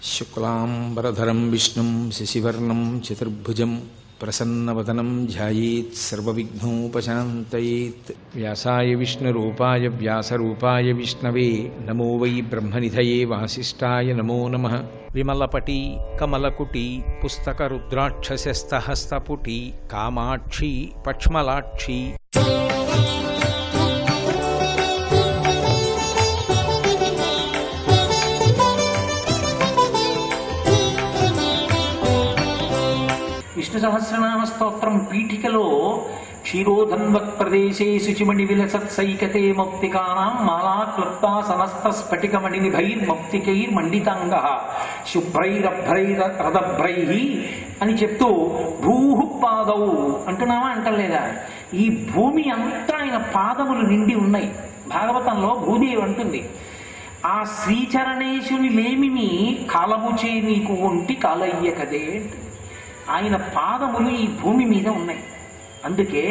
శుక్లాంబరధరం విష్ణుం శశివర్ణం చతుర్భుజం ప్రసన్నవదనం ధ్యాయేత్ సర్వవిఘ్నోపశాంతయేత్. వ్యాసాయ విష్ణురూపాయ వ్యాసరూపాయ విష్ణవే నమో వై బ్రహ్మనిధయే వాసిష్ఠాయ నమో నమః. విమలపటీ కమలకుటీ పుస్తకరుద్రాక్షసస్తహస్తపుటీ కామాక్షీ పక్ష్మలాక్షీ విష్ణు సహస్రనామ స్తోత్రం పీఠికలో క్షీరోధన్వత్ ప్రదేశే శుచిమణి విలసత్సైకతే మౌక్తికానాం మాలా క్లుప్తా సమస్త స్ఫటికమణి నిభైర్మౌక్తికైర్మండితాంగః శుభ్రైరభ్రైరదభ్రైః అని చెప్తూ భూహు పాదౌ అంటున్నావా అంటలేదా? ఈ భూమి అంతా ఆయన పాదములు నిండి ఉన్నాయి. భాగవతంలో భూదేవి అంటుంది, ఆ శ్రీచరణేశుని లేమిని కాలముచే నీకు ఒంటి కాలయ్య కదే. ఆయన పాదములు ఈ భూమి మీద ఉన్నాయి. అందుకే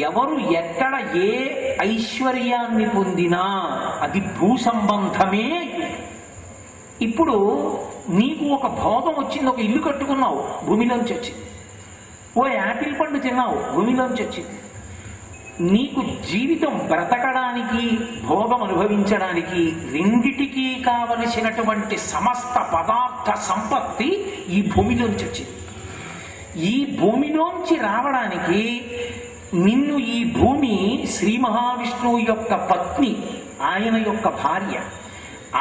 ఎవరు ఎక్కడ ఏ ఐశ్వర్యాన్ని పొందినా అది భూ సంబంధమే. ఇప్పుడు నీకు ఒక భోగం వచ్చింది, ఒక ఇల్లు కట్టుకున్నావు, భూమిలోంచి వచ్చింది. ఓ యాపిల్ పండు తిన్నావు, భూమిలోంచి వచ్చింది. నీకు జీవితం బ్రతకడానికి, భోగం అనుభవించడానికి రెండిటికీ కావలసినటువంటి సమస్త పదార్థ సంపత్తి ఈ భూమిలోంచి వచ్చింది. ఈ భూమిలోంచి రావడానికి నిన్ను ఈ భూమి శ్రీ మహావిష్ణువు యొక్క పత్ని, ఆయన యొక్క భార్య,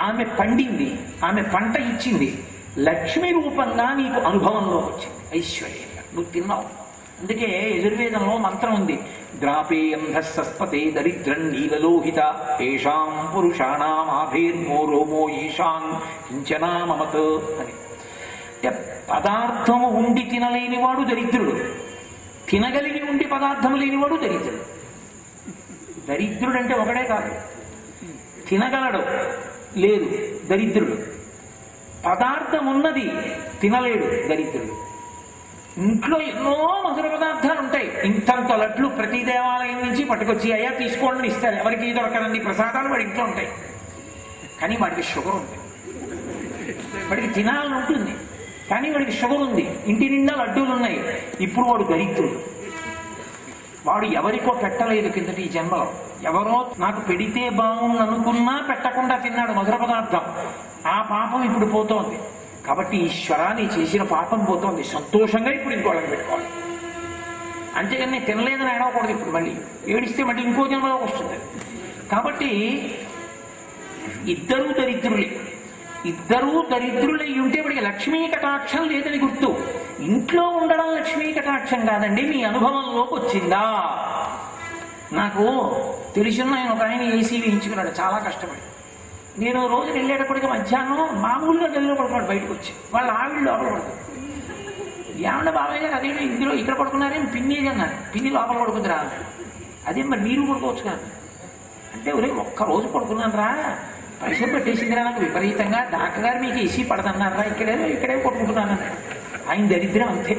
ఆమె పండింది, ఆమె పంట ఇచ్చింది, లక్ష్మి రూపంగా నీకు అనుభవంలో వచ్చింది ఐశ్వర్యంగా నువ్వు తిన్నావు. అందుకే యజుర్వేదంలో మంత్రం ఉంది, ద్రాపేయంధస్పతే దరిద్రం నీలలోహిత ఏషాం పురుషాణం ఆభేర్మో రోమో ఈశాన్ కించనామమత్ అని. అంటే పదార్థము ఉండి తినలేనివాడు దరిద్రుడు, తినగలిగి ఉండి పదార్థము లేనివాడు దరిద్రుడు. దరిద్రుడు అంటే ఒకడే కాదు, తినగలడు లేదు దరిద్రుడు, పదార్థం ఉన్నది తినలేడు దరిద్రుడు. ఇంట్లో ఎన్నో మధుర పదార్థాలు ఉంటాయి, ఇంతంత లడ్లు ప్రతి దేవాలయం నుంచి పట్టుకొచ్చి అయ్యా తీసుకోండి ఇస్తారు, ఎవరికి దొరకనండి ప్రసాదాలు వాడి ఇంట్లో ఉంటాయి. కానీ వాడికి షుగర్ ఉంది, వాడికి తినాలని ఉంటుంది, కానీ వాడికి షుగర్ ఉంది, ఇంటి నిండా లడ్డూలు ఉన్నాయి. ఇప్పుడు వాడు దరిద్రుడు. వాడు ఎవరికో పెట్టలేదు కిందటి ఈ జన్మలో, ఎవరో నాకు పెడితే బాగుంది అనుకున్నా పెట్టకుండా తిన్నాడు మధుర పదార్థం. ఆ పాపం ఇప్పుడు పోతోంది. కాబట్టి ఈశ్వరాన్ని చేసిన పాపం పోతోంది, సంతోషంగా ఇప్పుడు ఇంకోళ్ళని పెట్టుకోవాలి. అంతేగాని నేను తినలేదని ఏడవకూడదు. ఇప్పుడు మళ్ళీ ఏడిస్తే మళ్ళీ ఇంకో జన్మలోకి వస్తుంది. కాబట్టి ఇద్దరూ దరిద్రులే. ఇద్దరూ దరిద్రులై ఉంటే వాడికి లక్ష్మీ కటాక్షం లేదని గుర్తు. ఇంట్లో ఉండడం లక్ష్మీ కటాక్షం కాదండి, మీ అనుభవంలోకి వచ్చిందా. నాకు తెలిసిన ఆయన ఒక ఆయన ఏసీ వేయించుకున్నాడు చాలా కష్టపడి. నేను రోజు వెళ్ళేటప్పటికి మధ్యాహ్నం మామూలుగా గదిలో పడుకున్నాడు, బయటకు వచ్చి వాళ్ళ ఆవిడ లోపల పడుతుంది. ఏమన్నా బాబాయ్ గారు అదే ఇందులో ఇక్కడ పడుకున్నారేం, పిన్నేది అన్నారు. పిన్ని లోపల పడుకుంది రా అన్నాడు. అదే మరి మీరు పడుకోవచ్చు కదా అంటే, ఒరే ఒక్కరోజు పడుకున్నాను రా, పైసలు పెట్టేసిందిరా నాకు విపరీతంగా, డాక్టర్ గారు మీకు ఏసీ పడదన్నారా, ఇక్కడే పడుకుంటున్నాను అన్నాడు. ఆయన దరిద్రం అంతే.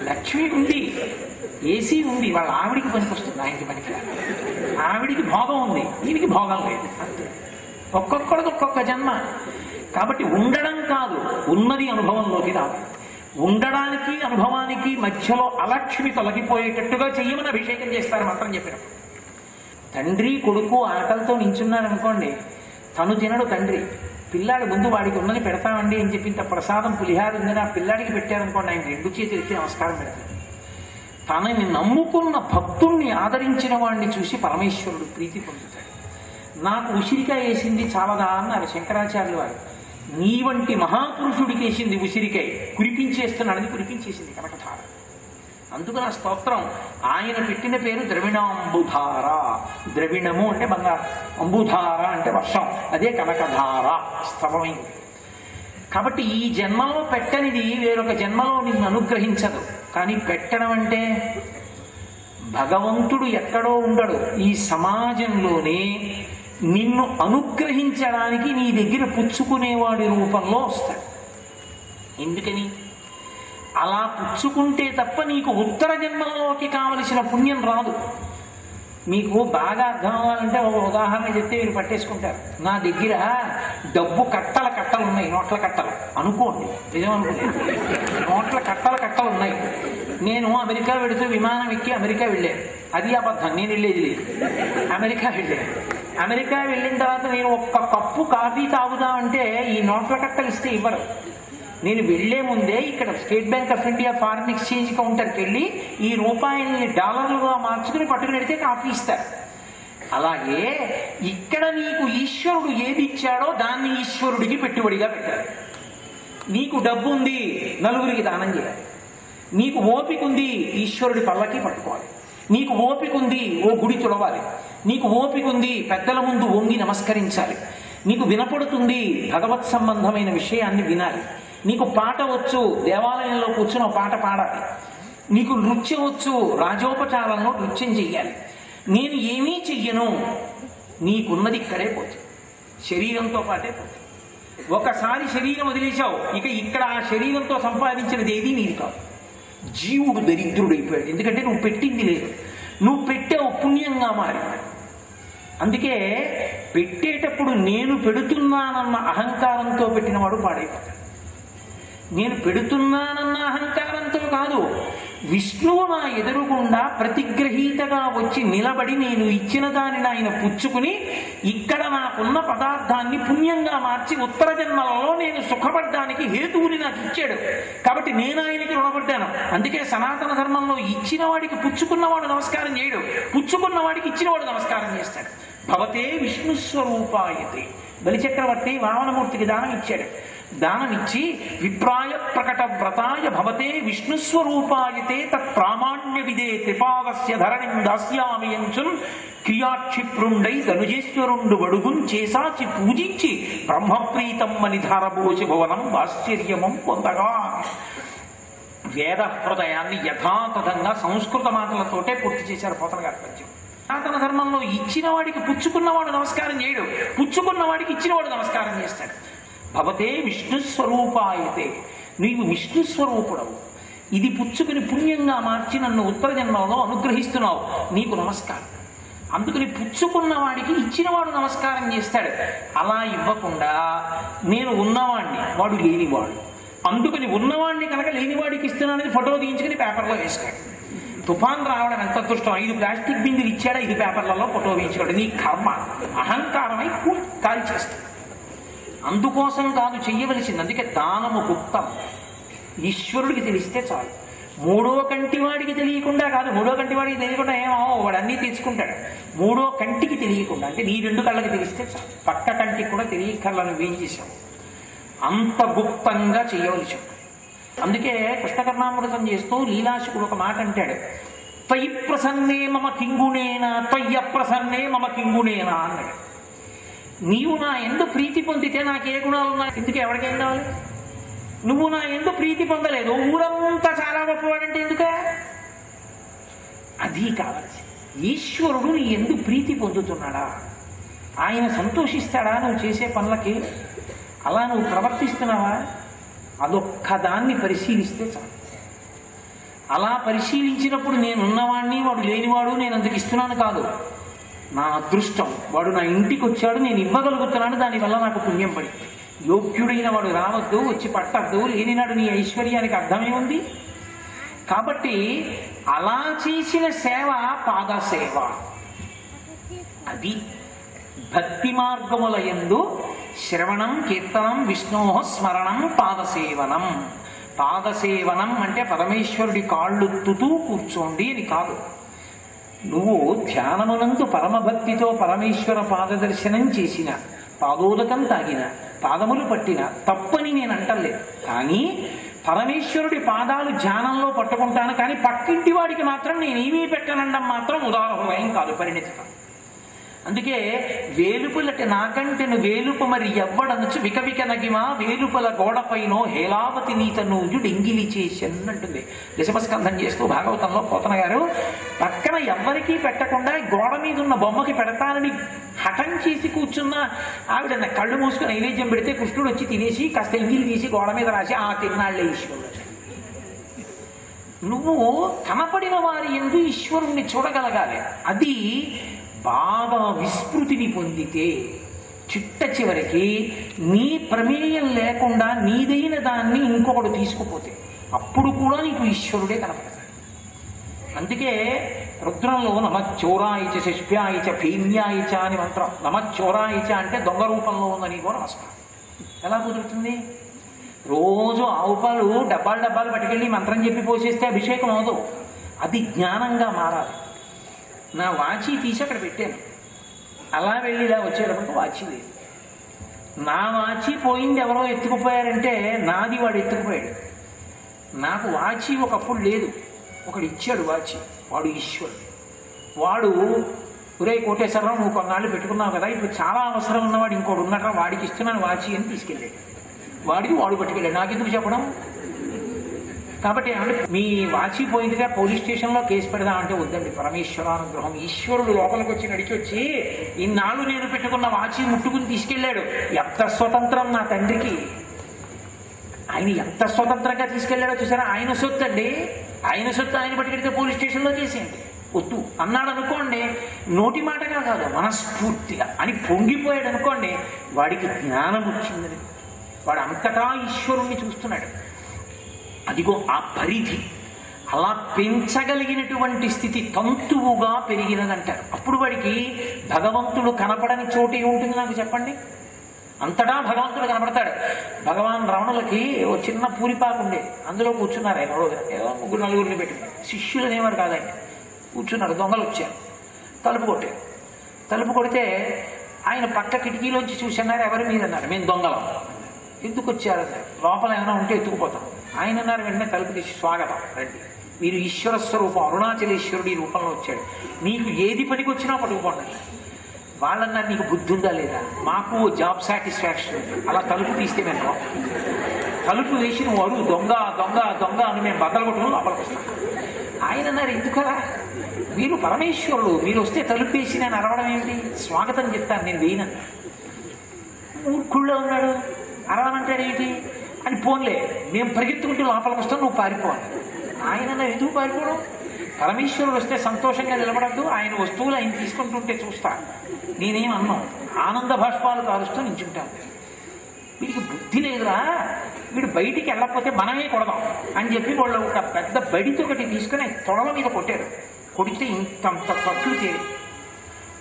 లక్ష్మి ఉంది, ఏసీ ఉంది, వాళ్ళ ఆవిడికి పనికొస్తుంది, ఆయనకి పనికి. ఆవిడికి భోగం ఉంది, ఈయనకి భోగం లేదు. అంతే. ఒక్కొక్కడికి ఒక్కొక్క జన్మ. కాబట్టి ఉండడం కాదు, ఉన్నది అనుభవంలోకి రాదు. ఉండడానికి అనుభవానికి మధ్యలో అలక్ష్మి తొలగిపోయేటట్టుగా చెయ్యమని అభిషేకం చేస్తారు మంత్రం చెప్పినప్పుడు. తండ్రి కొడుకు ఆకలితో నించున్నారనుకోండి, తను తినడు తండ్రి, పిల్లాడు ముందు వాడికి ఉన్నది పెడతామండి అని చెప్పి ఇంత ప్రసాదం పులిహార ఉందని ఆ పిల్లాడికి పెట్టారనుకోండి, ఆయన రెండు చేతులు ఎత్తి నమస్కారం పెడతాడు. తనని నమ్ముకున్న భక్తుల్ని ఆదరించిన వాడిని చూసి పరమేశ్వరుడు ప్రీతి పొందుతాడు. నాకు ఉసిరికాయ వేసింది చాలదా అన్నారు శంకరాచార్యులు వారు. నీ వంటి మహాపురుషుడికి వేసింది ఉసిరికాయ, కురిపించేస్తున్నాడని కురిపించేసింది కనకధార. అందుకని ఆ స్తోత్రం ఆయన పెట్టిన పేరు ద్రవిణాంబుధార. ద్రవిణము అంటే బంగారం, అంబుధార అంటే వర్షం, అదే కనకధార స్తవమైంది. కాబట్టి ఈ జన్మలో పెట్టనిది వేరొక జన్మలో నిన్ను అనుగ్రహించదు. కానీ పెట్టడం అంటే భగవంతుడు ఎక్కడో ఉండడు, ఈ సమాజంలోనే నిన్ను అనుగ్రహించడానికి నీ దగ్గర పుచ్చుకునేవాడి రూపంలో వస్తాడు. ఎందుకని? అలా పుచ్చుకుంటే తప్ప నీకు ఉత్తర జన్మలోకి కావలసిన పుణ్యం రాదు. మీకు బాగా అర్థం అవ్వాలంటే ఒక ఉదాహరణ చెప్తే మీరు పట్టేసుకుంటారు. నా దగ్గర డబ్బు కట్టలు ఉన్నాయి, నోట్ల కట్టలు అనుకోండి, నిజమనుకోండి, నోట్ల కట్టలు ఉన్నాయి. నేను అమెరికా వెళుతూ విమానం ఎక్కి అమెరికా వెళ్ళాను. అది అబద్ధం, నేను వెళ్ళేది లేదు. అమెరికా వెళ్ళాను. అమెరికా వెళ్ళిన తర్వాత నేను ఒక్క కప్పు కాఫీ తాగుదామంటే ఈ నోట్ల కట్టలు ఇస్తే ఇవ్వరు. నేను వెళ్లే ముందే ఇక్కడ State Bank of India foreign exchange కౌంటర్కి వెళ్ళి ఈ రూపాయల్ని డాలర్లుగా మార్చుకుని పట్టుకుని వెడితే కాఫీ ఇస్తారు. అలాగే ఇక్కడ నీకు ఈశ్వరుడు ఏది ఇచ్చాడో దాన్ని ఈశ్వరుడికి పెట్టుబడిగా పెట్టాలి. నీకు డబ్బు ఉంది, నలుగురికి దానం చేయాలి. నీకు ఓపిక ఉంది, ఈశ్వరుడి పల్లకి పట్టుకోవాలి. నీకు ఓపిక ఉంది, ఓ గుడి తుడవాలి. నీకు ఓపిక ఉంది, పెద్దల ముందు వంగి నమస్కరించాలి. నీకు వినపడుతుంది, భగవత్ సంబంధమైన విషయాన్ని వినాలి. నీకు పాట వచ్చు, దేవాలయంలో కూర్చుని పాట పాడాలి. నీకు నృత్యం వచ్చు, రాజోపచారంలో నృత్యం చెయ్యాలి. నేను ఏమీ చెయ్యను, నీకున్నది ఇక్కడే పోతుంది, శరీరంతో పాటే పోతుంది. ఒకసారి శరీరం వదిలేశావు, ఇక ఇక్కడ ఆ శరీరంతో సంపాదించినది ఏది నీది కాదు. జీవుడు దరిద్రుడైపోయాడు, ఎందుకంటే నువ్వు పెట్టింది లేదు. నువ్వు పెట్టావు, పుణ్యంగా మారింది. అందుకే పెట్టేటప్పుడు నేను పెడుతున్నానన్న అహంకారంతో పెట్టినవాడు పాడైపోతాడు. నేను పెడుతున్నానన్న అహంకారంతో కాదు, విష్ణువు నా ఎదురుగుండా ప్రతిగ్రహీతగా వచ్చి నిలబడి నేను ఇచ్చిన దానిని ఆయన పుచ్చుకుని ఇక్కడ నాకున్న పదార్థాన్ని పుణ్యంగా మార్చి ఉత్తర జన్మలలో నేను సుఖపడ్డానికి హేతువుని నాకు ఇచ్చాడు. కాబట్టి నేను ఆయనకి రుణపడ్డాను. అందుకే సనాతన ధర్మంలో ఇచ్చిన వాడికి పుచ్చుకున్నవాడు నమస్కారం చేయడు, పుచ్చుకున్న వాడికి ఇచ్చినవాడు నమస్కారం చేస్తాడు. భవతే విష్ణు స్వరూపాయతే. బలిచక్రవర్తి వామనమూర్తికి దానం ఇచ్చాడు. దానమిచ్చి విప్రాయ ప్రకట వ్రతాయ భవతే విష్ణుస్వరూపాయతే తత్ప్రామాణ్య విదే త్రిపాదస్య ధరణిం దాస్యామి ఎంచున్ క్రియాక్షిప్రుండై ధనుజేశ్వరుండు వడుగుం చేసాచి పూజించి బ్రహ్మప్రీతమ్మని ధారబోచి భవనం ఆశ్చర్యమం పొందగా. వేద హృదయాన్ని యథాతథంగా సంస్కృత మాటలతోటే పూర్తి చేశారు పోతన గారి పద్యం. సనాతన ధర్మంలో ఇచ్చిన వాడికి పుచ్చుకున్నవాడు నమస్కారం చేయడు, పుచ్చుకున్న వాడికి ఇచ్చినవాడు నమస్కారం చేస్తాడు. భవతే విష్ణుస్వరూపాయతే, నీవు విష్ణుస్వరూపుడవు. ఇది పుచ్చుకుని పుణ్యంగా మార్చి నన్ను ఉత్తర జన్మలో అనుగ్రహిస్తున్నావు, నీకు నమస్కారం. అందుకని పుచ్చుకున్న వాడికి ఇచ్చినవాడు నమస్కారం చేస్తాడు. అలా ఇవ్వకుండా నేను ఉన్నవాడిని, వాడు లేనివాడు, అందుకని ఉన్నవాడిని కనుక లేనివాడికి ఇస్తున్నానని ఫోటో తీయించుకుని పేపర్లో వేస్తాడు. తుఫాన్ రావడం ఎంత అదృష్టం, 5 ప్లాస్టిక్ బిందులు ఇచ్చాడా, 5 పేపర్లలో ఫోటో వేయించుకోవడం. నీ కర్మ అహంకారమై కాల్ చేస్తాడు. అందుకోసం కాదు చెయ్యవలసింది. అందుకే దానము గుప్తం, ఈశ్వరుడికి తెలిస్తే చాలు. మూడో కంటి వాడికి తెలియకుండా కాదు, మూడో కంటి వాడికి తెలియకుండా ఏమో వాడు అన్నీ తీసుకుంటాడు. మూడో కంటికి తెలియకుండా, అంటే నీ 2 కళ్ళకి తెలిస్తే చాలు. పక్క కంటికి కూడా తెలియకల్లా నువ్వేం చేశావు, అంత గుప్తంగా చేయవలసి. అందుకే కృష్ణకర్ణామృతం చేస్తూ లీలాశకుడు ఒక మాట అంటాడు, త్వయి ప్రసన్నే మమ కింగునేనా త్వయ్య ప్రసన్నే మమ కింగునేనా అన్నాడు. నీవు నా ఎందు ప్రీతి పొందితే నాకే గుణాలు ఉన్నాయి, ఎందుకు ఎవరికేం కావాలి? నువ్వు నా ఎందు ప్రీతి పొందలేదు, ఊరంతా చాలా గొప్పవాడంటే ఎందుక? అది కావాల్సి. ఈశ్వరుడు నీ ఎందు ప్రీతి పొందుతున్నాడా, ఆయన సంతోషిస్తాడా నువ్వు చేసే పనులకి? అలా నువ్వు ప్రవర్తిస్తున్నావా? అదొక్క దాన్ని పరిశీలిస్తే చాలు. అలా పరిశీలించినప్పుడు నేనున్నవాడిని, వాడు లేనివాడు, నేను అందుకు ఇస్తున్నాను కాదు, నా అదృష్టం, వాడు నా ఇంటికి వచ్చాడు, నేను ఇవ్వగలుగుతున్నాను, దానివల్ల నాకు పుణ్యం పడి. యోగ్యుడైన వాడు రావద్దు, వచ్చి పట్టద్దు, లేనినాడు నీ ఐశ్వర్యానికి అర్థమే ఉంది. కాబట్టి అలా చేసిన సేవ పాదసేవ. అది భక్తి మార్గముల యందు శ్రవణం, కీర్తనం, విష్ణోహ స్మరణం, పాదసేవనం. పాదసేవనం అంటే పరమేశ్వరుడి కాళ్ళుత్తుతూ కూర్చోండి అని కాదు. నువ్వు ధ్యానమునందు పరమభక్తితో పరమేశ్వర పాదదర్శనం చేసిన, పాదోదకం తాగిన, పాదములు పట్టిన తప్పని నేను అంటలేదు. కానీ పరమేశ్వరుడి పాదాలు ధ్యానంలో పట్టుకుంటాను, కానీ పక్కింటి వాడికి మాత్రం నేనేమీ పెట్టనండం మాత్రం ఉదాహరణ కాదు, పరిణితం. అందుకే వేలుపులటి నాకంటెను వేలుపు మరి ఎవ్వడనొచ్చు వికవిక నగిమా వేలుపుల గోడపైనో హేలావతి నీత నూజు డెంగిలి చేసన్నంటుంది దశమస్కంధం చేస్తూ భాగవతంలో పోతన గారు. పక్కన ఎవ్వరికీ పెట్టకుండా గోడ మీద ఉన్న బొమ్మకి పెడతానని హఠం చేసి కూర్చున్న ఆవిడ కళ్ళు మూసుకుని నైవేద్యం పెడితే కృష్ణుడు వచ్చి తినేసి కాస్త ఎంగిలి తీసి గోడ మీద రాసి ఆ తిన్నాళ్లే ఈశ్వరుడు. నువ్వు కనపడిన వారి యందు ఈశ్వరుణ్ణి చూడగలగాలి. అది బాగా విస్మృతిని పొందితే చిట్ట చివరికి నీ ప్రమేయం లేకుండా నీదైన దాన్ని ఇంకొకడు తీసుకుపోతే అప్పుడు కూడా నీకు ఈశ్వరుడే కనపడతాడు. అందుకే రుద్రంలో నమచ్చోరాయిచ శిష్ప్యాయిచ భీమ్యాయిచ అని మంత్రం. నమచ్చోరాయిచ అంటే దొంగ రూపంలో ఉందని కూడా నమస్కారం. ఎలా కుదురుతుంది? రోజు ఆవు పాలు డబ్బాలు పట్టుకెళ్ళి మంత్రం చెప్పి పోసేస్తే అభిషేకం అవదు. అది జ్ఞానంగా మారాలి. నా వాచి తీసి అక్కడ పెట్టాను. అలా వెళ్ళి ఇలా వచ్చేటప్పటికి వాచి లేదు. నా వాచి పోయింది ఎవరో ఎత్తుకుపోయారంటే నాది వాడు ఎత్తుకుపోయాడు. నాకు వాచి ఒకప్పుడు లేదు, ఒకడు ఇచ్చాడు వాచి. వాడు ఈశ్వరుడు. వాడు ఒరే కోటేశ్వరరావు నువ్వు కొన్నాళ్ళు పెట్టుకున్నావు కదా, ఇప్పుడు చాలా అవసరం ఉన్నవాడు ఇంకోటి ఉన్నట్రా, వాడికి ఇస్తున్నాను వాచి అని తీసుకెళ్ళాడు. వాడికి వాడు పట్టుకెళ్ళాడు. నాకెందుకు చెప్పడం? కాబట్టి అంటే మీ వాచి పోయిందిగా పోలీస్ స్టేషన్లో కేసు పెడదామంటే వద్దండి. పరమేశ్వరానుగ్రహం. ఈశ్వరుడు లోపలికి వచ్చి నడిచి వచ్చి ఇన్నాళ్ళు నేను పెట్టుకున్న వాచి ముట్టుకుని తీసుకెళ్ళాడు. ఎంత స్వతంత్రం నా తండ్రికి! ఆయన ఎంత స్వతంత్రంగా తీసుకెళ్లాడో చూసారా? ఆయన సొత్తు అండి. ఆయన సొత్తు ఆయన పట్టుకెడితే పోలీస్ స్టేషన్లో చేసేయండి. వద్దు అన్నాడు అనుకోండి, నోటి మాటగా కాదు మనస్ఫూర్తిగా అని పొంగిపోయాడు అనుకోండి, వాడికి జ్ఞానం వచ్చిందని. వాడు అంతటా ఈశ్వరుణ్ణి చూస్తున్నాడు. అదిగో ఆ పరిధి అలా పెంచగలిగినటువంటి స్థితి తంతువుగా పెరిగినదంటారు. అప్పుడు వాడికి భగవంతుడు కనపడని చోటు ఏముంటుంది నాకు చెప్పండి? అంతటా భగవంతుడు కనపడతాడు. భగవాన్ రమణులకి ఓ చిన్న పూరిపాకు ఉండేది. అందులో కూర్చున్నారు ఆయన రోజు. ఏదో ముగ్గురు నలుగురిని పెట్టి, శిష్యులు అనేవారు కాదండి. కూర్చున్నారు. దొంగలు వచ్చారు. తలుపు కొట్టారు. తలుపు కొడితే ఆయన పక్క కిటికీలోంచి చూసన్నారు. ఎవరు మీరన్నారు? మేము దొంగలం. ఎందుకు వచ్చారన్నారు? లోపల ఏమైనా ఉంటే ఎత్తుకుపోతాం. ఆయన అన్నారు వెంటనే తలుపు తీసి, స్వాగతం రండి, మీరు ఈశ్వర స్వరూపం అరుణాచలేశ్వరుడు ఈ రూపంలో వచ్చాడు, మీకు ఏది పనికి వచ్చినా పట్టుకుపోండి. వాళ్ళన్నారు నీకు బుద్ధి ఉందా లేదా? మాకు జాబ్ సాటిస్ఫాక్షన్. అలా తలుపు తీస్తే మేము తలుపు వేసి నువ్వు అడుగు దొంగ దొంగ దొంగ అని మేము బద్దలు కొట్టుకుని లోపలికి వస్తాం. ఆయన అన్నారు ఎందుకలా? మీరు పరమేశ్వరుడు, మీరు వస్తే తలుపు వేసి నేను అరవడం ఏమిటి? స్వాగతం చెప్తాను నేను వేయనన్నా. మూర్ఖుళ్ళో ఉన్నాడు, అరవనంటాడు ఏంటి అని. పోన్లే మేము పరిగెత్తుకుంటూ లోపలికి వస్తాం, నువ్వు పారిపోవాలి. ఆయన ఎందుకు పారిపోవడం? పరమేశ్వరుడు వస్తే సంతోషంగా నిలబడద్దు? ఆయన వస్తువులు ఆయన తీసుకుంటుంటే చూస్తా, నేనేం అన్నాం, ఆనంద భాష్పాలు కారుస్తూ నించుంటాను. వీడికి బుద్ధి లేదురా, వీడు బయటికి వెళ్ళకపోతే మనమే కొడదాం అని చెప్పి వాళ్ళు ఒక పెద్ద బడితో ఒకటి తీసుకుని తొడల మీద కొట్టారు. కొడితే ఇంతంత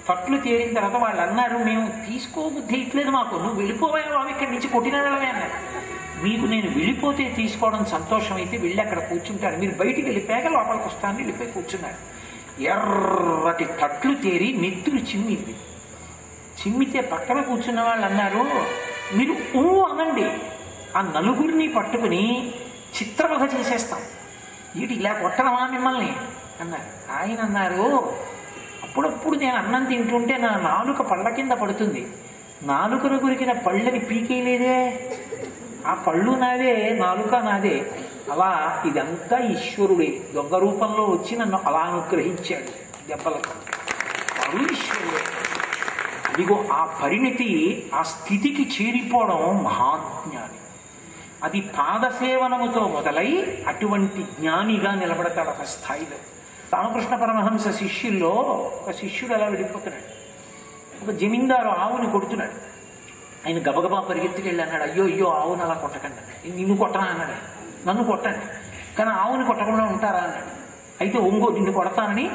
తట్లు తేరిన తర్వాత వాళ్ళు అన్నారు, మేము తీసుకోబుద్ధి ఇట్లేదు మాకు, నువ్వు వెళ్ళిపోయావు అవి ఇక్కడి నుంచి కొట్టిన వెళ్ళవే అన్నారు. మీకు నేను వెళ్ళిపోతే తీసుకోవడం సంతోషం అయితే వెళ్ళి అక్కడ కూర్చుంటారు, మీరు బయటికి వెళ్ళిపోయాక లోపలికి వస్తాను వెళ్ళిపోయి కూర్చున్నారు. ఎర్రటి తట్లు తేరి నెత్తురు చిమ్మితే పక్కన కూర్చున్న వాళ్ళు అన్నారు, మీరు అనండి, ఆ నలుగురిని పట్టుకుని చిత్రవధ చేసేస్తాం, వీటి ఇలా కొట్టడమా మిమ్మల్ని అన్నారు. ఆయన అన్నారు, అప్పుడప్పుడు నేను అన్నం తింటుంటే నా నాలుక పళ్ళ కింద పడుతుంది, నాలుకను గురికిన పళ్ళని పీకేయలేదే, ఆ పళ్ళు నాదే నాలుక నాదే. అలా ఇదంతా ఈశ్వరుడే దొంగ రూపంలో వచ్చి నన్ను అలా అనుగ్రహించాడు దెబ్బలకు. వాడు ఈశ్వరుడే. అదిగో ఆ పరిణతి, ఆ స్థితికి చేరిపోవడం మహాజ్ఞాని. అది పాదసేవనముతో మొదలై అటువంటి జ్ఞానిగా నిలబడతాడు ఒక స్థాయిలో. రామకృష్ణ పరమహంస శిష్యుల్లో ఒక శిష్యుడు అలా వెళ్ళిపోతున్నాడు. ఒక జమీందారు ఆవుని కొడుతున్నాడు. ఆయన గబగబా పరిగెత్తుకెళ్ళి అన్నాడు, అయ్యో ఆవుని అలా కొట్టకండి, నిన్ను కొట్టనా అన్నాడు. నన్ను కొట్టండి కానీ ఆవుని కొట్టకుండా ఉంటారా అన్నాడు. అయితే నిన్ను కొడతానని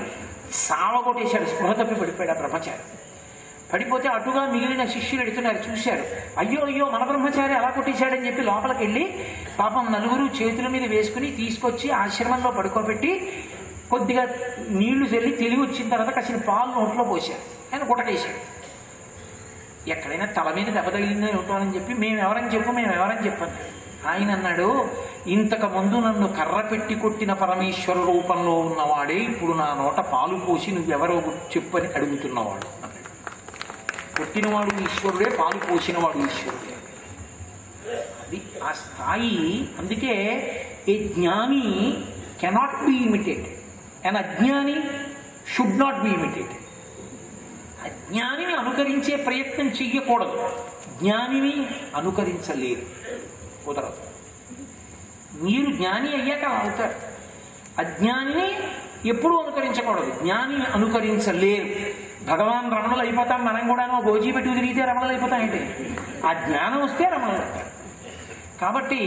సావగొట్టేశాడు. స్పృహ తప్పి పడిపోయాడు ఆ బ్రహ్మచారి. పడిపోతే అటుగా మిగిలిన శిష్యులు ఎడుతున్నారు, చూశారు. అయ్యో మన బ్రహ్మచారి అలా కొట్టేశాడని చెప్పి లోపలికి వెళ్ళి పాపం నలుగురు చేతుల మీద వేసుకుని తీసుకొచ్చి ఆశ్రమంలో పడుకోబెట్టి కొద్దిగా నీళ్లు చల్లి తెలివి వచ్చిన తర్వాత కాసిన పాలు నోట్లో పోశారు. ఆయన గుటకేశాడు. ఎక్కడైనా తల మీద దెబ్బ తగిలిందని ఉంటామని చెప్పి మేము ఎవరని చెప్పాను. ఆయన అన్నాడు, ఇంతకు ముందు నన్ను కర్ర పెట్టి కొట్టిన పరమేశ్వర రూపంలో ఉన్నవాడే ఇప్పుడు నా నోట పాలు పోసి నువ్వెవరో చెప్పని అడుగుతున్నవాడు అన్నాడు. కొట్టినవాడు ఈశ్వరుడే, పాలు పోసినవాడు ఈశ్వరుడే. అది ఆ స్థాయి. అందుకే ఏ జ్ఞాని కెనాట్ బి ఇమిటేటెడ్, అండ్ అజ్ఞాని షుడ్ నాట్ బి ఇమిటేటెడ్. అజ్ఞానిని అనుకరించే ప్రయత్నం చెయ్యకూడదు, జ్ఞానిని అనుకరించలేరు, కుదరదు. మీరు జ్ఞాని అయ్యాక అవుతారు. అజ్ఞానిని ఎప్పుడూ అనుకరించకూడదు, జ్ఞానిని అనుకరించలేరు. భగవాన్ రమణులు అయిపోతాం, మనం కూడాను గోజీ పెట్టి తిరిగితే రమణులు అయిపోతాం ఏంటి? ఆ జ్ఞానం వస్తే రమణులు అవుతారు. కాబట్టి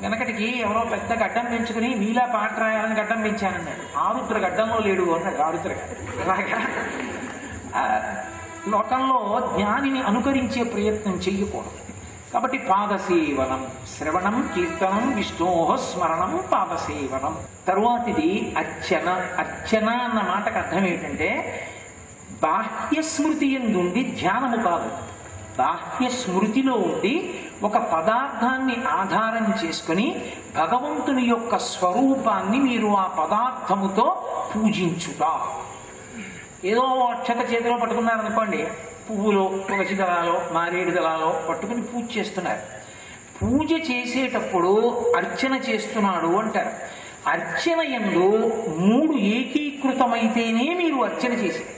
వెనకటికి ఎవరో పెద్ద గడ్డం పెంచుకుని మీలా పాట రాయాలని గడ్డం పెంచానన్నాడు. ఆరుద్ర గడ్డంలో లేడు అన్నాడు ఆరుద్ర. అలాగా లోకంలో జ్ఞానిని అనుకరించే ప్రయత్నం చెయ్యకూడదు. కాబట్టి పాదసేవనం, శ్రవణం, కీర్తనం, విష్ణోహ స్మరణం, పాదసేవనం. తరువాతిది అర్చన. అర్చన అన్న మాటకు అర్థం ఏంటంటే బాహ్య స్మృతి ఎందుండి ధ్యానము కాదు. బాహ్య స్మృతిలో ఉండి ఒక పదార్థాన్ని ఆధారం చేసుకుని భగవంతుని యొక్క స్వరూపాన్ని మీరు ఆ పదార్థముతో పూజించుట. ఏదో అక్షత చేతిలో పట్టుకున్నారనుకోండి, పువ్వులో, తులసి దళాలో, మారేడు దళాలో పట్టుకుని పూజ చేస్తున్నారు. పూజ చేసేటప్పుడు అర్చన చేస్తున్నాడు అంటారు. అర్చన యందు 3 ఏకీకృతమైతేనే మీరు అర్చన చేసేది.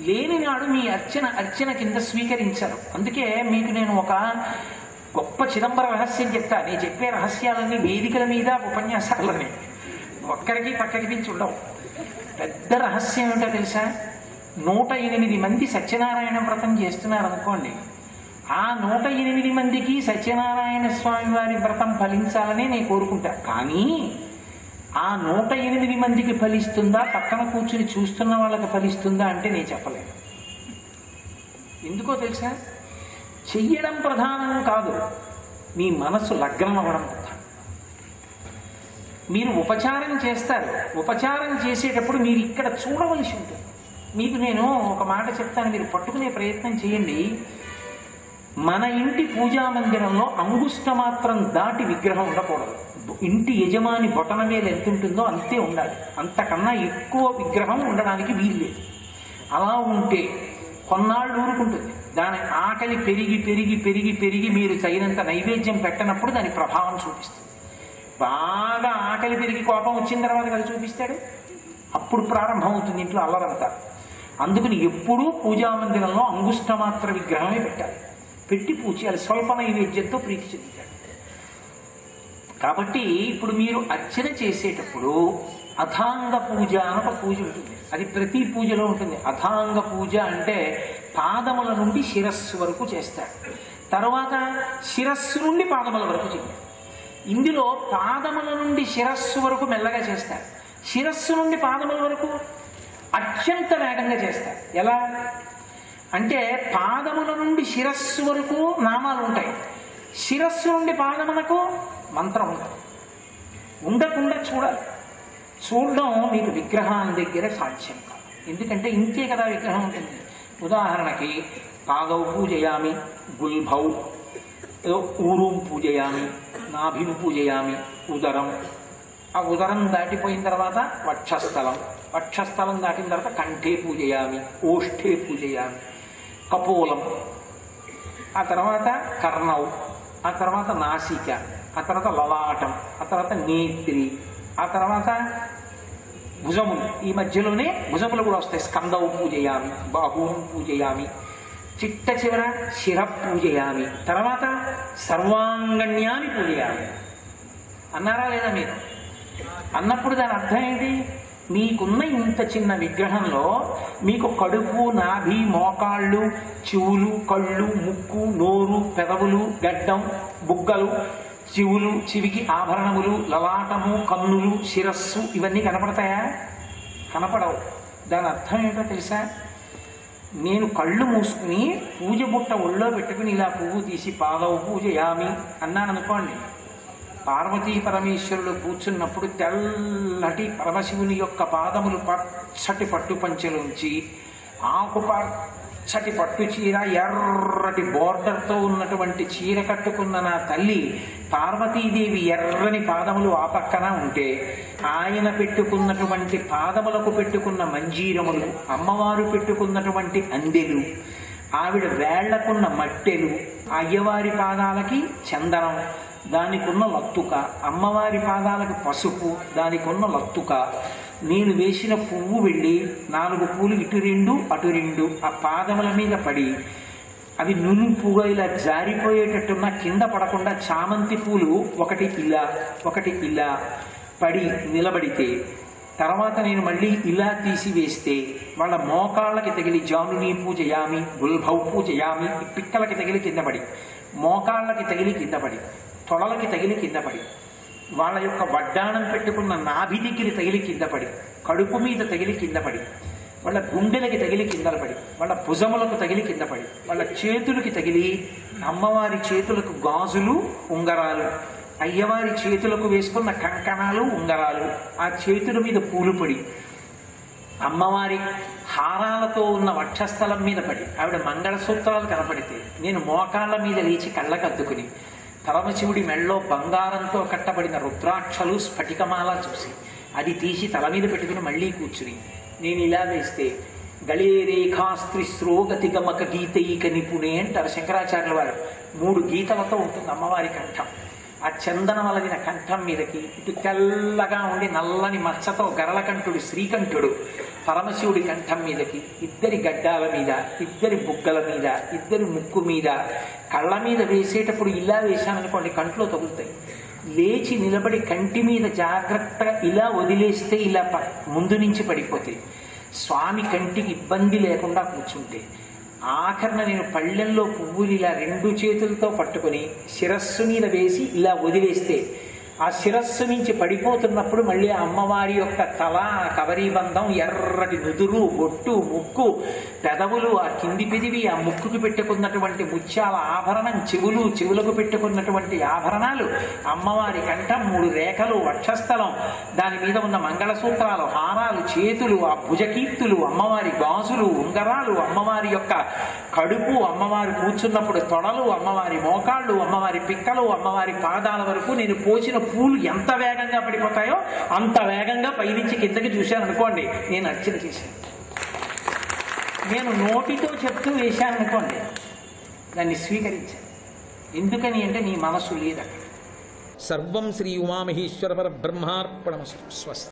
లేని నాడు మీ అర్చన కింద స్వీకరించరు. అందుకే మీకు నేను ఒక గొప్ప చిదంబర రహస్యం చెప్తా. నేను చెప్పే రహస్యాలన్నీ వేదికల మీద ఉపన్యాసాలని ఒక్కరికి పక్కకి పిలిచి ఉండవు. పెద్ద రహస్యం ఏమిటో తెలుసా? 108 మంది సత్యనారాయణ వ్రతం చేస్తున్నారు అనుకోండి. ఆ 108 మందికి సత్యనారాయణ స్వామి వారి వ్రతం ఫలించాలని నేను కోరుకుంటా. కానీ ఆ 108 మందికి ఫలిస్తుందా, పక్కన కూర్చుని చూస్తున్న వాళ్ళకి ఫలిస్తుందా అంటే నేను చెప్పలేను. ఎందుకో తెలుసా? చెయ్యడం ప్రధానం కాదు, మీ మనసు లగ్నం అవ్వడం ప్రధానం. మీరు ఉపచారం చేస్తారు, ఉపచారం చేసేటప్పుడు మీరు ఇక్కడ చూడవలసి ఉంటుంది. మీకు నేను ఒక మాట చెప్తాను, మీరు పట్టుకునే ప్రయత్నం చేయండి. మన ఇంటి పూజా మందిరంలో అంగుష్ట మాత్రం దాటి విగ్రహం ఉండకూడదు. ఇంటి యజమాని బొటన వేలు ఎంత ఉంటుందో అంతే ఉండాలి, అంతకన్నా ఎక్కువ విగ్రహం ఉండడానికి వీల్లేదు. అలా ఉంటే కొన్నాళ్ళు ఊరుకుంటుంది. దాని ఆకలి పెరిగి పెరిగి పెరిగి పెరిగి మీరు తగినంత నైవేద్యం పెట్టనప్పుడు దాని ప్రభావం చూపిస్తుంది. బాగా ఆకలి పెరిగి కోపం వచ్చిన తర్వాత కదా చూపిస్తాడు, అప్పుడు ప్రారంభమవుతుంది ఇంట్లో అల్లరంతా. అందుకని ఎప్పుడూ పూజా మందిరంలో అంగుష్ట మాత్ర విగ్రహమే పెట్టాలి, పెట్టి పూజ చేయాలి. స్వల్ప నైవేద్యంతో ప్రీతి చెందుతాడు. కాబట్టి ఇప్పుడు మీరు అర్చన చేసేటప్పుడు అథాంగ పూజ అని ఒక పూజ ఉంటుంది. అది ప్రతి పూజలో ఉంటుంది. అథాంగ పూజ అంటే పాదముల నుండి శిరస్సు వరకు చేస్తారు, తర్వాత శిరస్సు నుండి పాదముల వరకు చేస్తారు. ఇందులో పాదముల నుండి శిరస్సు వరకు మెల్లగా చేస్తారు, శిరస్సు నుండి పాదముల వరకు అత్యంత వేగంగా చేస్తారు. ఎలా అంటే పాదముల నుండి శిరస్సు వరకు నామాలు ఉంటాయి, శిరస్సు నుండి పాదములకు మంత్రం ఉంటుంది. ఉండకుండా చూడాలి. చూడడం మీకు విగ్రహం దగ్గర సాధ్యం కాదు, ఎందుకంటే ఇంతే కదా విగ్రహం ఉంటుంది. ఉదాహరణకి పాదౌ పూజయామి, గుల్భౌ, ఊరుం పూజయామి, నాభిం పూజయామి, ఉదరం. ఆ ఉదరం దాటిపోయిన తర్వాత వక్షస్థలం, వక్షస్థలం దాటిన తర్వాత కంఠే పూజయామి, ఓష్ఠే పూజయామి, కపోలం, ఆ తర్వాత కర్ణౌ, ఆ తర్వాత నాసిక, ఆ తర్వాత లలాటం, ఆ తర్వాత నేత్రి, ఆ తర్వాత భుజములు. ఈ మధ్యలోనే భుజములు కూడా వస్తాయి. స్కందౌ పూజయామి, బాహుం పూజయామి, చిట్ట చివర శిర పూజయామి, తర్వాత సర్వాంగణ్యాన్ని పూజయామి అన్నారా లేదా మీరు? అన్నప్పుడు దాని అర్థం ఏంటి? మీకున్న ఇంత చిన్న విగ్రహంలో మీకు కడుపు, నాభి, మోకాళ్ళు, చెవులు, కళ్ళు, ముక్కు, నోరు, పెదవులు, గడ్డం, బుగ్గలు, చెవులు, చెవికి ఆభరణములు, లలాటము, కన్నులు, శిరస్సు ఇవన్నీ కనపడతాయా? కనపడవు. దాని అర్థం ఏంటో తెలుసా? నేను కళ్ళు మూసుకుని పూజ బుట్ట ఒళ్ళో పెట్టుకుని ఇలా పువ్వు తీసి పాదవ పూజయామి అన్నాను అనుకోండి, పార్వతీ పరమేశ్వరుడు కూర్చున్నప్పుడు తెల్లటి పరమశివుని యొక్క పాదములు పచ్చటి పట్టు పంచెలోంచి ఆకు పచ్చటి పట్టు చీర, ఎర్రటి బోర్డర్తో ఉన్నటువంటి చీర కట్టుకున్న నా తల్లి పార్వతీదేవి ఎర్రని పాదములు ఆ పక్కన ఉంటే, ఆయన పెట్టుకున్నటువంటి పాదములకు పెట్టుకున్న మంజీరములు, అమ్మవారు పెట్టుకున్నటువంటి అందెలు, ఆవిడ వేళ్లకున్న మట్టెలు, అయ్యవారి పాదాలకి చందనం, దానికున్న లత్తుక, అమ్మవారి పాదాలకు పసుపు, దానికున్న లత్తుక, నేను వేసిన పువ్వు వెళ్ళి 4 పూలు ఇటు 2 అటు 2 ఆ పాదముల మీద పడి అవి నునుపుగా ఇలా జారిపోయేటట్టున్న, కింద పడకుండా చామంతి పూలు ఒకటి ఇలా ఒకటి ఇలా పడి నిలబడితే తర్వాత నేను మళ్ళీ ఇలా తీసివేస్తే వాళ్ళ మోకాళ్ళకి తగిలి జానుని పూజయామి, గుల్భౌ పూజయామి, ఈ పిక్కలకి తగిలి కిందపడి, మోకాళ్ళకి తగిలి కిందపడి, తొడలకి తగిలి కిందపడి, వాళ్ళ యొక్క వడ్డాణం పెట్టుకున్న నాభి దగ్గర తగిలి కిందపడి, కడుపు మీద తగిలి కిందపడి, వాళ్ళ గుండెలకి తగిలి కిందపడి, వాళ్ళ భుజములకు తగిలి కిందపడి, వాళ్ళ చేతులకి తగిలి, అమ్మవారి చేతులకు గాజులు ఉంగరాలు, అయ్యవారి చేతులకు వేసుకున్న కంకణాలు ఉంగరాలు, ఆ చేతుల మీద పూలు పడి, అమ్మవారి హారాలతో ఉన్న వక్షస్థలం మీద పడి, ఆవిడ మంగళసూత్రాలు కనపడితే నేను మోకాళ్ళ మీద లేచి కళ్ళకద్దుకుని పరమశివుడి మెళ్ళలో బంగారంతో కట్టబడిన రుద్రాక్షలు స్ఫటికమాల చూసి అది తీసి తల మీద పెట్టుకుని మళ్ళీ కూర్చుని నేను ఇలా వేస్తే గళే రేఖాస్త్రిస్రో గతిగమక గీతైక నిపుణే అంటారు శంకరాచార్యుల వారు. 3 గీతలతో ఉంటుంది అమ్మవారి కంఠం. ఆ చందన వలగిన కంఠం మీదకి ఇటు తెల్లగా ఉండి నల్లని మచ్చతో గరళకంఠుడు శ్రీకంఠుడు పరమశివుడి కంఠం మీదకి, ఇద్దరి గడ్డాల మీద, ఇద్దరి బుగ్గల మీద, ఇద్దరి ముక్కు మీద, కళ్ళ మీద వేసేటప్పుడు ఇలా వేశామనుకోండి కంట్లో తగులుతాయి. లేచి నిలబడి కంటి మీద జాగ్రత్తగా ఇలా వదిలేస్తే ఇలా ముందు నుంచి పడిపోతాయి. స్వామి కంటికి ఇబ్బంది లేకుండా కూర్చుంటే ఆఖరణ నేను పళ్ళెంలో పువ్వులు ఇలా 2 చేతులతో పట్టుకుని శిరస్సు మీద వేసి ఇలా వదిలేస్తే ఆ శిరస్సు నుంచి పడిపోతున్నప్పుడు మళ్ళీ అమ్మవారి యొక్క తల, కవరీబంధం, ఎర్రటి నుదురు, బొట్టు, ముక్కు, పెదవులు, ఆ కింది పెదివి, ఆ ముక్కుకు పెట్టుకున్నటువంటి ముత్యాల ఆభరణం, చెవులకు పెట్టుకున్నటువంటి ఆభరణాలు, అమ్మవారి కంఠం, 3 రేఖలు, వక్షస్థలం, దాని మీద ఉన్న మంగళసూత్రాలు, హారాలు, చేతులు, ఆ భుజకీర్తులు, అమ్మవారి గాజులు, ఉంగరాలు, అమ్మవారి యొక్క కడుపు, అమ్మవారు కూర్చున్నప్పుడు తొడలు, అమ్మవారి మోకాళ్ళు, అమ్మవారి పిక్కలు, అమ్మవారి పాదాల వరకు నేను పోసిన పూలు ఎంత వేగంగా పడిపోతాయో అంత వేగంగా పైనుంచి కిందకి చూశాను అనుకోండి, నేను అర్చన చేశాను. నేను నోటితో చెప్తూ వేశాను అనుకోండి, దాన్ని స్వీకరించాను. ఎందుకని అంటే నీ మనసు లేదు. సర్వం శ్రీ ఉమామహేశ్వర పరబ్రహ్మార్పణమస్తు. స్వస్తి.